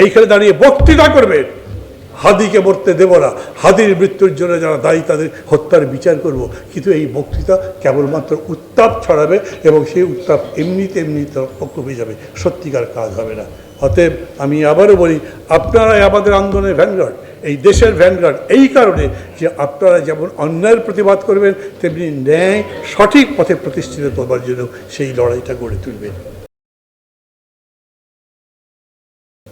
এইখানে দাঁড়িয়ে বক্তৃতা করবেন, হাদিকে মরতে দেব না, হাদির মৃত্যুর জন্য যারা দায়ী তাদের হত্যার বিচার করব, কিন্তু এই বক্তৃতা কেবলমাত্র উত্তাপ ছড়াবে এবং সেই উত্তাপ এমনিতে কমে যাবে, সত্যিকার কাজ হবে না। অতএব আমি আবারও বলি, আপনারাই আমাদের আন্দোলনের ভ্যানগার্ড, এই দেশের ভ্যানগার্ড, এই কারণে যে আপনারা যেমন অন্যায়ের প্রতিবাদ করবেন, তেমনি ন্যায় সঠিক পথে প্রতিষ্ঠিত করবার জন্য সেই লড়াইটা গড়ে তুলবেন।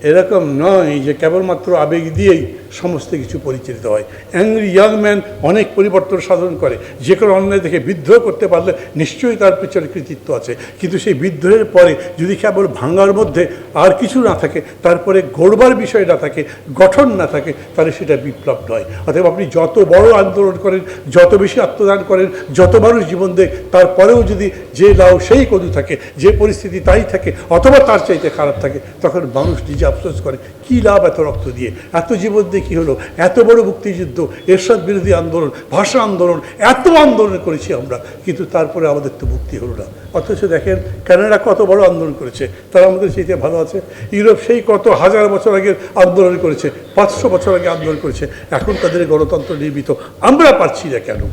এরকম নয় যে কেবলমাত্র আবেগ দিয়েই সমস্ত কিছু পরিচালিত হয়। অ্যাংরি ইয়াং ম্যান অনেক পরিবর্তন সাধন করে, যে কোনো অন্যায় দেখে বিদ্রোহ করতে পারলে নিশ্চয়ই তার পেছনে কৃতিত্ব আছে, কিন্তু সেই বিদ্রোহের পরে যদি কেবল ভাঙার মধ্যে আর কিছু না থাকে, তারপরে গড়বার বিষয় না থাকে, গঠন না থাকে, তাহলে সেটা বিপ্লব নয়। অতএব আপনি যত বড় আন্দোলন করেন, যত বেশি আত্মদান করেন, যত মানুষ জীবন দেয়, তারপরেও যদি যে লাউ সেই কদু থাকে, যে পরিস্থিতি তাই থাকে, অথবা তার চাইতে খারাপ থাকে, তখন মানুষ নিজে আফসোস করে কী লাভ এত রক্ত দিয়ে, এত জীবন দিয়ে কী হলো, এত বড় মুক্তিযুদ্ধ, এরশাদ বিরোধী আন্দোলন, ভাষা আন্দোলন, এত আন্দোলন করেছি আমরা, কিন্তু তারপরে আমাদের তো মুক্তি হলো না। অথচ দেখেন কানাডা কত বড় আন্দোলন করেছে, তারা আমাদের সেইতে ভালো আছে। ইউরোপ সেই কত হাজার বছর আগের আন্দোলন করেছে, 500 বছর আগে আন্দোলন করেছে, এখন তাদের গণতন্ত্র নির্মিত, আমরা পারছি না কেন?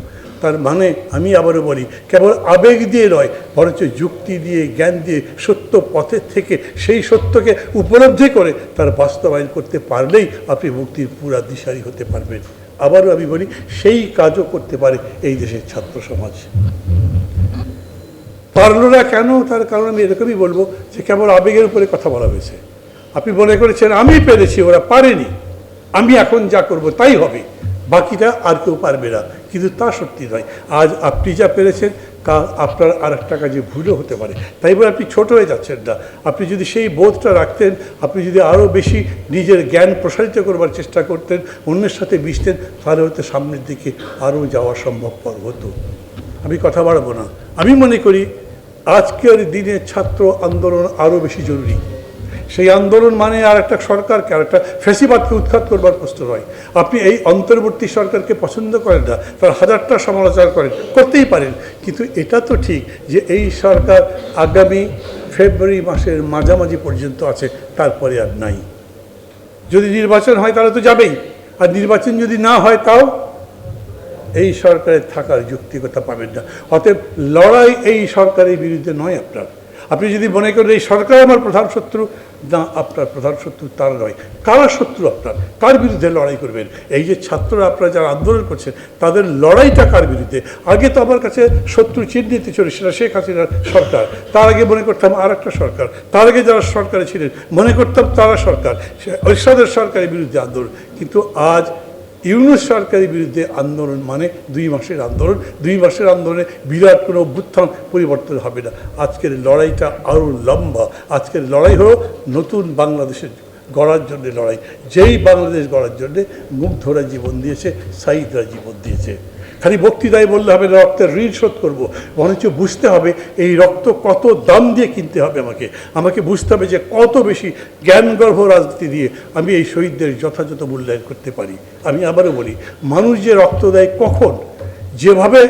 তার মানে আমি আবারও বলি, কেবল আবেগ দিয়ে নয়, বরঞ্চ যুক্তি দিয়ে, জ্ঞান দিয়ে, সত্য পথের থেকে সেই সত্যকে উপলব্ধি করে তার বাস্তবায়ন করতে পারলেই আপনি মুক্তির পুরা দিশারি হতে পারবেন। আবারও আমি বলি, সেই কাজও করতে পারে এই দেশের ছাত্র সমাজ। পারল না কেন? তার কারণ আমি এরকমই বলবো যে কেবল আবেগের উপরে কথা বলা হয়েছে। আপনি মনে করেছেন আমি পেরেছি, ওরা পারেনি, আমি এখন যা করব তাই হবে, বাকিটা আর কেউ পারবে না, কিন্তু তা সত্যি নয়। আজ আপনি যা পেরেছেন তা আপনার আর একটা কাজে ভুলও হতে পারে, তাই বলে আপনি ছোট হয়ে যাচ্ছেন না। আপনি যদি সেই বোধটা রাখতেন, আপনি যদি আরও বেশি নিজের জ্ঞান প্রসারিত করবার চেষ্টা করতেন, অন্যের সাথে মিশতেন, তাহলে হয়তো সামনের দিকে আরও যাওয়া সম্ভবপর হতো। আমি কথা বাড়াবো না। আমি মনে করি আজকের দিনে ছাত্র আন্দোলন আরও বেশি জরুরি। সেই আন্দোলন মানে আর একটা সরকারকে, আর একটা ফ্যাসিবাদকে উৎখাত করবার প্রশ্ন নয়। আপনি এই অন্তর্বর্তী সরকারকে পছন্দ করেন না, তার হাজারটা সমালোচনা করেন, করতেই পারেন, কিন্তু এটা তো ঠিক যে এই সরকার আগামী ফেব্রুয়ারি মাসের মাঝামাঝি পর্যন্ত আছে, তারপরে আর নাই। যদি নির্বাচন হয় তাহলে তো যাবেই, আর নির্বাচন যদি না হয় তাও এই সরকারের থাকার যৌক্তিকতা পাবেন না। অতএব লড়াই এই সরকারের বিরুদ্ধে নয় আপনার। আপনি যদি মনে করেন এই সরকার আমার প্রধান শত্রু, না, আপনার প্রধান শত্রু তারা নয়। কারা শত্রু আপনার? কার বিরুদ্ধে লড়াই করবেন? এই যে ছাত্ররা আপনারা যারা আন্দোলন করছেন, তাদের লড়াইটা কার বিরুদ্ধে? আগে তো আমার কাছে শত্রু চিহ্নিত ছিল, সেটা শেখ হাসিনার সরকার। তার আগে মনে করতাম আর একটা সরকার, তার আগে যারা সরকারে ছিলেন মনে করতাম তারা সরকার, এরশাদের সরকারের বিরুদ্ধে আন্দোলন। কিন্তু আজ ইউনূস সরকারের বিরুদ্ধে আন্দোলন মানে 2 মাসের আন্দোলন। 2 মাসের আন্দোলনে বিরাট কোনো অভ্যুত্থান পরিবর্তন হবে না। আজকের লড়াইটা আরও লম্বা। আজকের লড়াই হলো নতুন বাংলাদেশের গড়ার জন্যে লড়াই, যেই বাংলাদেশ গড়ার জন্যে মুগ্ধরা জীবন দিয়েছে, সাঈদরা জীবন দিয়েছে। খালি বক্তৃতায় বললে হবে না রক্তের ঋণ শোধ করবো, বরঞ্চ বুঝতে হবে এই রক্ত কত দাম দিয়ে কিনতে হবে। আমাকে বুঝতে হবে যে কত বেশি জ্ঞানগর্ভ রাজনীতি দিয়ে আমি এই শহীদদের যথাযথ মূল্যায়ন করতে পারি। আমি আবারও বলি, মানুষ যে রক্ত দেয় কখন, যেভাবে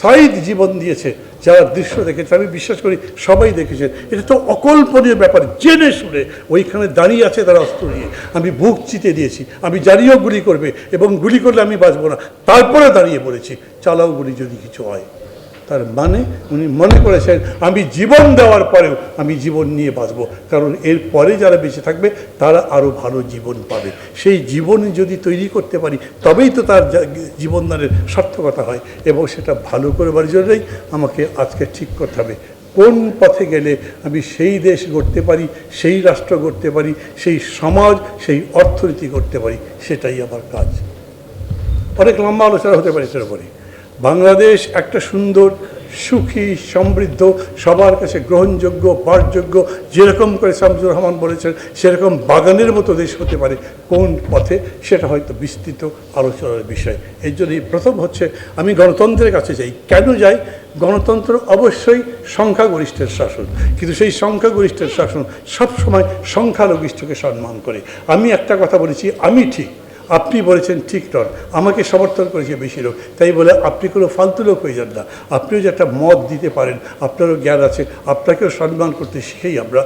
সাঈদ জীবন দিয়েছে, যারা দৃশ্য দেখেছে, আমি বিশ্বাস করি সবাই দেখেছেন, এটা তো অকল্পনীয় ব্যাপার। জেনে শুনে ওইখানে দাঁড়িয়ে আছে তারা অস্ত্র নিয়ে, আমি বুক চিতে দিয়েছি, আমি জানিও গুলি করবে এবং গুলি করলে আমি বাঁচবো না, তারপরে দাঁড়িয়ে পড়েছি, চালাও গুলি যদি কিছু হয়। তার মানে উনি মনে করেছেন আমি জীবন দেওয়ার পরেও আমি জীবন নিয়ে বাঁচব, কারণ এর পরে যারা বেঁচে থাকবে তারা আরও ভালো জীবন পাবে। সেই জীবন যদি তৈরি করতে পারি তবেই তো তার জীবনদানের সার্থকতা হয়, এবং সেটা ভালো করবার জন্যই আমাকে আজকে ঠিক করতে হবে কোন পথে গেলে আমি সেই দেশ গড়তে পারি, সেই রাষ্ট্র গড়তে পারি, সেই সমাজ, সেই অর্থনীতি গড়তে পারি। সেটাই আমার কাজ। অনেক লম্বা আলোচনা হতে পারে এটার উপরে। বাংলাদেশ একটা সুন্দর, সুখী, সমৃদ্ধ, সবার কাছে গ্রহণযোগ্য, পাঠযোগ্য, যেরকম করে শামসুর রহমান বলেছেন সেরকম বাগানের মতো দেশ হতে পারে। কোন পথে, সেটা হয়তো বিস্তৃত আলোচনার বিষয়। এই জন্যই প্রথম হচ্ছে আমি গণতন্ত্রের কাছে যাই। কেন যাই? গণতন্ত্র অবশ্যই সংখ্যাগরিষ্ঠের শাসন, কিন্তু সেই সংখ্যাগরিষ্ঠের শাসন সবসময় সংখ্যালঘিষ্ঠকে সম্মান করে। আমি একটা কথা বলেছি, আমি ঠিক, আপনি বলেছেন ঠিক নন, আমাকে সমর্থন করেছে বেশি লোক, তাই বলে আপনি কোনো ফালতু লোক হয়ে যান না। আপনিও যে একটা মত দিতে পারেন, আপনারও জ্ঞান আছে, আপনাকেও সম্মান করতে শিখেই আমরা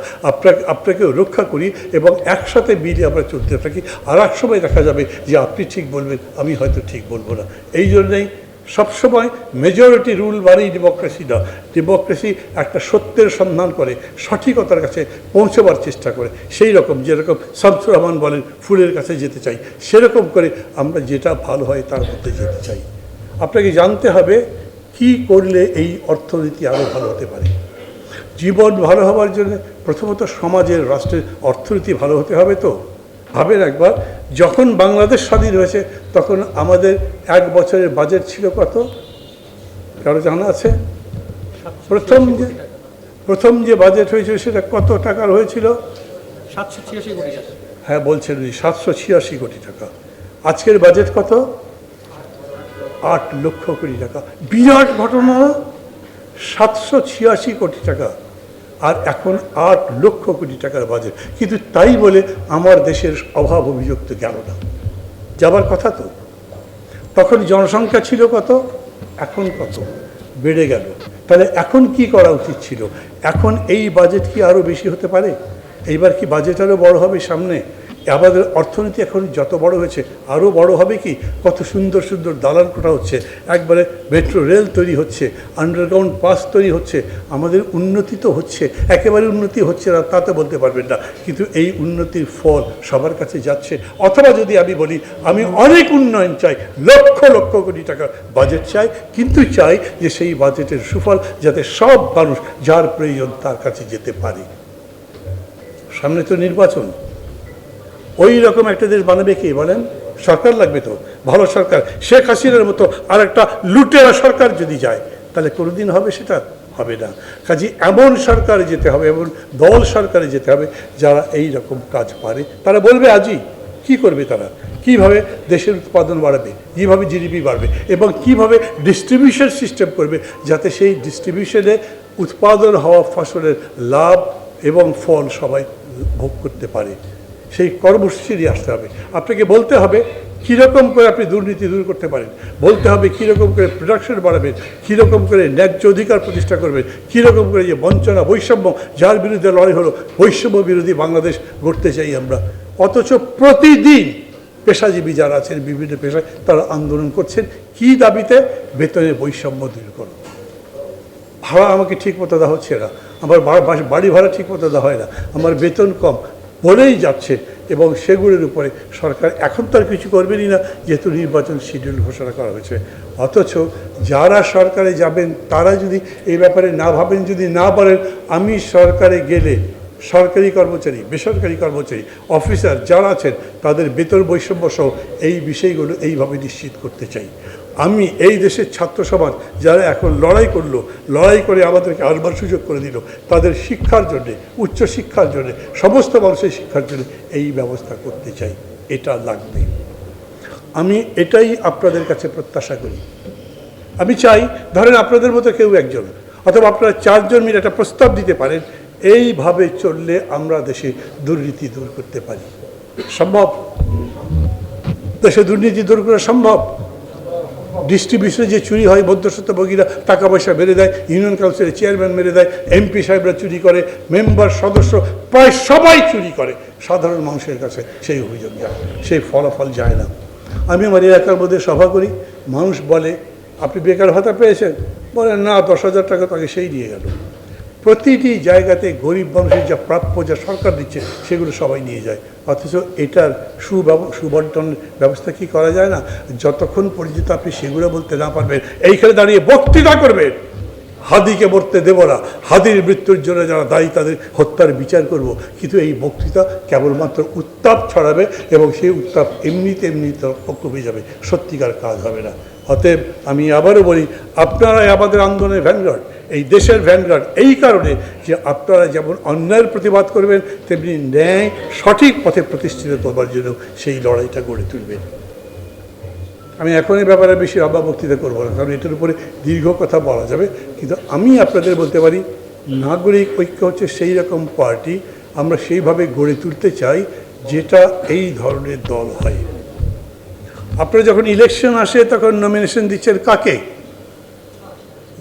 আপনাকেও রক্ষা করি এবং একসাথে মিলে আমরা চলতে থাকি। আর এক সময় দেখা যাবে যে আপনি ঠিক বলবেন, আমি হয়তো ঠিক বলবো না। এই জন্যেই সবসময় মেজরিটি রুল মানেই ডেমোক্রেসি না। ডেমোক্রেসি একটা সত্যের সন্ধান করে, সঠিকতার কাছে পৌঁছবার চেষ্টা করে। সেই রকম যেরকম শামসুর রহমান বলেন ফুলের কাছে যেতে চাই, সেরকম করে আমরা যেটা ভালো হয় তার মধ্যে যেতে চাই। আপনাকে জানতে হবে কি করলে এই অর্থনীতি আরও ভালো হতে পারে। জীবন ভালো হওয়ার জন্য প্রথমত সমাজের, রাষ্ট্রের অর্থনীতি ভালো হতে হবে। তো ভাবেন একবার, যখন বাংলাদেশ স্বাধীন হয়েছে তখন আমাদের এক বছরের বাজেট ছিল কত, কারো জানা আছে? প্রথম যে বাজেট হয়েছিল সেটা কত টাকার হয়েছিল? 786 কোটি টাকা। হ্যাঁ বলছেন, 786 কোটি টাকা। আজকের বাজেট কত? 8 লক্ষ কোটি টাকা। বিরাট ঘটনা। 786 কোটি টাকা আর এখন 8 লক্ষ কোটি টাকার বাজেট। কিন্তু তাই বলে আমার দেশের অভাব অভিযোগ তো গেল না, যাবার কথা তো। তখন জনসংখ্যা ছিল কত, এখন কত, বেড়ে গেল। তাহলে এখন কি করা উচিত ছিল? এখন এই বাজেট কি আরও বেশি হতে পারে? এইবার কি বাজেট আরও বড় হবে সামনে? আমাদের অর্থনীতি এখন যত বড় হয়েছে আরও বড় হবে কি? কত সুন্দর সুন্দর দালান কোঠা হচ্ছে, একবারে মেট্রো রেল তৈরি হচ্ছে, আন্ডারগ্রাউন্ড পাস তৈরি হচ্ছে। আমাদের উন্নতি তো হচ্ছে, একেবারে উন্নতি হচ্ছে না তা তো বলতে পারবেন না, কিন্তু এই উন্নতির ফল সবার কাছে যাচ্ছে। অথবা যদি আমি বলি আমি অনেক উন্নয়ন চাই, লক্ষ লক্ষ কোটি টাকা বাজেট চাই, কিন্তু চাই যে সেই বাজেটের সুফল যাতে সব মানুষ যার প্রয়োজন তার কাছে যেতে পারে। সামনে তো নির্বাচন, ওই রকম একটা দেশ বানাবে কে বলেন? সরকার লাগবে তো, ভালো সরকার। শেখ হাসিনার মতো আর একটা লুটেরা সরকার যদি যায় তাহলে কোনোদিন হবে? সেটা হবে না। কাজে এমন সরকারে যেতে হবে, এমন দল সরকারে যেতে হবে যারা এই রকম কাজ পারে। তারা বলবে আজই কি করবে, তারা কিভাবে দেশের উৎপাদন বাড়াবে, কীভাবে জিডিপি বাড়বে এবং কিভাবে ডিস্ট্রিবিউশন সিস্টেম করবে যাতে সেই ডিস্ট্রিবিউশনে উৎপাদন হওয়া ফসলের লাভ এবং ফল সবাই ভোগ করতে পারে। সেই কর্মসূচি নিয়ে আসতে হবে। আপনাকে বলতে হবে কীরকম করে আপনি দুর্নীতি দূর করতে পারেন, বলতে হবে কীরকম করে প্রোডাকশন বাড়াবেন, কীরকম করে ন্যায্য অধিকার প্রতিষ্ঠা করবেন, কীরকম করে যে বঞ্চনা, বৈষম্য, যার বিরুদ্ধে লড়াই হলো, বৈষম্য বিরোধী বাংলাদেশ গড়তে চাই আমরা। অথচ প্রতিদিন পেশাজীবী যারা আছেন বিভিন্ন পেশায় তারা আন্দোলন করছেন কি দাবিতে? বেতনের বৈষম্য দূর করো। ভাড়া আমাকে ঠিক মতো দেওয়া হচ্ছে না, আমার বাড়ি ভাড়া ঠিক মতো দেওয়া হয় না, আমার বেতন কম বলেই যাচ্ছে এবং সেগুলোর উপরে সরকার এখন তো আর কিছু করবেনই না, যেহেতু নির্বাচন শিডিউল ঘোষণা করা হয়েছে। অথচ যারা সরকারে যাবেন তারা যদি এই ব্যাপারে না ভাবেন, যদি না বলেন আমি সরকারে গেলে সরকারি কর্মচারী, বেসরকারি কর্মচারী, অফিসার যারা আছেন তাদের বেতন বৈষম্য সহ এই বিষয়গুলো এইভাবে নিশ্চিত করতে চাই। আমি এই দেশের ছাত্র সমাজ যারা এখন লড়াই করলো, লড়াই করে আমাদেরকে আসবার সুযোগ করে দিল, তাদের শিক্ষার জন্যে, উচ্চশিক্ষার জন্যে, সমস্ত মানুষের শিক্ষার জন্য এই ব্যবস্থা করতে চাই। এটা লাগবে। আমি এটাই আপনাদের কাছে প্রত্যাশা করি। আমি চাই ধরেন আপনাদের মতো কেউ একজন অথবা আপনারা 4 জন মিলে একটা প্রস্তাব দিতে পারেন, এইভাবে চললে আমরা দেশে দুর্নীতি দূর করতে পারি। সম্ভব? দেশে দুর্নীতি দূর করা সম্ভব। ডিস্ট্রিবিউশনে যে চুরি হয়, মধ্যস্বত্বভোগীরা টাকা পয়সা মেরে দেয়, ইউনিয়ন কাউন্সিলের চেয়ারম্যান মেরে দেয়, এমপি সাহেবরা চুরি করে, মেম্বার সদস্য প্রায় সবাই চুরি করে, সাধারণ মানুষের কাছে সেই অভিযোগ যায়, সেই ফলাফল যায় না। আমি আমার এলাকার মধ্যে সভা করি, মানুষ বলে আপনি বেকার ভাতা পেয়েছেন? বলেন না, 10,000 টাকা তাকে সেই নিয়ে গেল। প্রতিটি জায়গাতে গরিব মানুষের যা প্রাপ্য, যা সরকার দিচ্ছে সেগুলো সবাই নিয়ে যায়। অথচ এটার সুবন্টন ব্যবস্থা কি করা যায় না? যতক্ষণ পর্যন্ত আপনি সেগুলো বলতে না পারবেন, এইখানে দাঁড়িয়ে বক্তৃতা করবেন হাদিকে মরতে দেব না, হাদির মৃত্যুর জন্য যারা দায়ী তাদের হত্যার বিচার করব, কিন্তু এই বক্তৃতা কেবলমাত্র উত্তাপ ছড়াবে এবং সেই উত্তাপ এমনিতে কমে যাবে, সত্যিকার কাজ হবে না। অতএব আমি আবারও বলি, আপনারাই আমাদের আন্দোলনের ভ্যানগার্ড, এই দেশের ভ্যানগার্ড, এই কারণে যে আপনারা যেমন অন্যায়ের প্রতিবাদ করবেন তেমনি ন্যায় সঠিক পথে প্রতিষ্ঠিত করবার জন্য সেই লড়াইটা গড়ে তুলবেন। আমি এখন এই ব্যাপারে বেশি বক্তৃতা করবো না, কারণ এটার উপরে দীর্ঘ কথা বলা যাবে। কিন্তু আমি আপনাদের বলতে পারি, নাগরিক ঐক্য হচ্ছে সেই রকম পার্টি আমরা সেইভাবে গড়ে তুলতে চাই যেটা এই ধরনের দল হয়। আপনারা যখন ইলেকশন আসে তখন নমিনেশন দিচ্ছেন কাকে?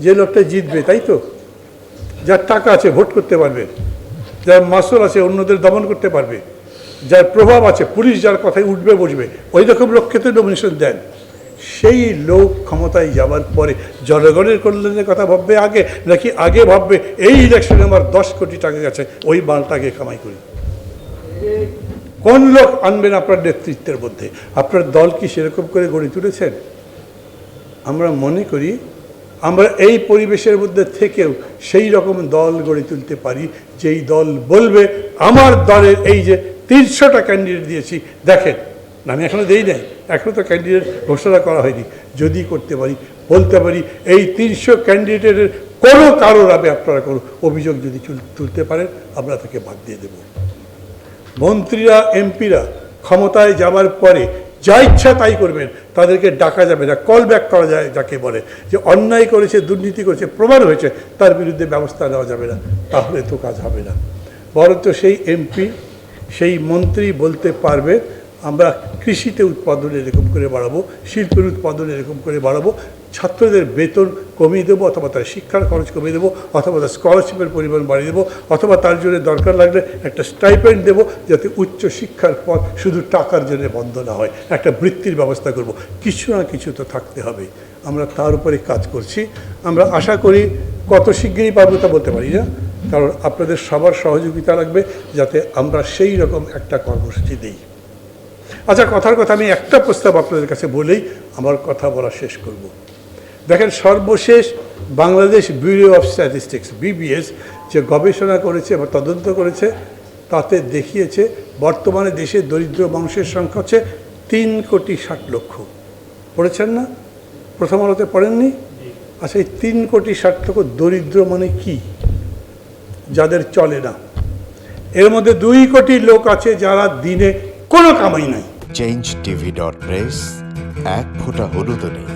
যে লোকটা জিতবে, তাই তো? যার টাকা আছে ভোট করতে পারবে, যার মাসল আছে অন্যদের দমন করতে পারবে, যার প্রভাব আছে, পুলিশ যার কথায় উঠবে বসবে, ওই রকম লোককে তো নমিনেশন দেন। সেই লোক ক্ষমতায় যাওয়ার পরে জনগণের কল্যাণের কথা ভাববে আগে, নাকি আগে ভাববে এই ইলেকশনে আমার 10 কোটি টাকা গেছে, ওই মালটাকে কামাই করি? কোন লোক আনবেন আপনার নেতৃত্বের মধ্যে? আপনার দল কি সেরকম করে গড়ে তুলেছেন? আমরা মনে করি আমরা এই পরিবেশের মধ্যে থেকেও সেই রকম দল গড়ে তুলতে পারি, যেই দল বলবে আমার দলের এই যে 300টা ক্যান্ডিডেট দিয়েছি, দেখেন আমি এখনো দেই নাই, এখনো তো ক্যান্ডিডেট ঘোষণা করা হয়নি, যদি করতে পারি বলতে পারি এই 300 ক্যান্ডিডেটের কোনো কারোর আগে আপনারা কোনো অভিযোগ যদি তুলতে পারেন আমরা তাকে বাদ দিয়ে দেব। মন্ত্রীরা এমপিরা ক্ষমতায় যাওয়ার পরে যা ইচ্ছা তাই করবেন, তাদেরকে ডাকা যাবে না, কল ব্যাক করা যায় যাকে বলে, যে অন্যায় করেছে, দুর্নীতি করেছে, প্রমাণ হয়েছে, তার বিরুদ্ধে ব্যবস্থা নেওয়া যাবে না, তাহলে তো কাজ হবে না। বরঞ্চ সেই এমপি সেই মন্ত্রী বলতে পারবে আমরা কৃষিতে উৎপাদন এরকম করে বাড়াবো, শিল্পের উৎপাদন এরকম করে বাড়াবো, ছাত্রদের বেতন কমিয়ে দেবো, অথবা তার শিক্ষার খরচ কমিয়ে দেবো, অথবা তার স্কলারশিপের পরিমাণ বাড়িয়ে দেবো, অথবা তার জন্য দরকার লাগলে একটা স্টাইপেন্ড দেবো, যাতে উচ্চ শিক্ষার পথ শুধু টাকার জন্য বন্ধ না হয়, একটা বৃত্তির ব্যবস্থা করব। কিছু না কিছু তো থাকতে হবে, আমরা তার উপরে কাজ করছি। আমরা আশা করি কত শিগগিরই পারবো তা বলতে পারি না, কারণ আপনাদের সবার সহযোগিতা লাগবে যাতে আমরা সেই রকম একটা কর্মসূচি দিই। আচ্ছা, কথার কথা আমি একটা প্রস্তাব আপনাদের কাছে বলেই আমার কথা বলা শেষ করব। দেখেন, সর্বশেষ Bangladesh bureau of statistics BBS যে গবেষণা করেছে বা তদন্ত করেছে, তাতে দেখিয়েছে বর্তমানে দেশে দরিদ্র মানুষের সংখ্যা হচ্ছে 3,60,00,000। পড়েছেন না? প্রথম আলোতে পড়েননি? আচ্ছা, এই 3,60,00,000 দরিদ্র মানে কি? যাদের চলে না। এর মধ্যে 2 কোটি লোক আছে যারা দিনে কোনো কামাই নাই। changetv.press, এক ফোঁটা হলুদও নেই।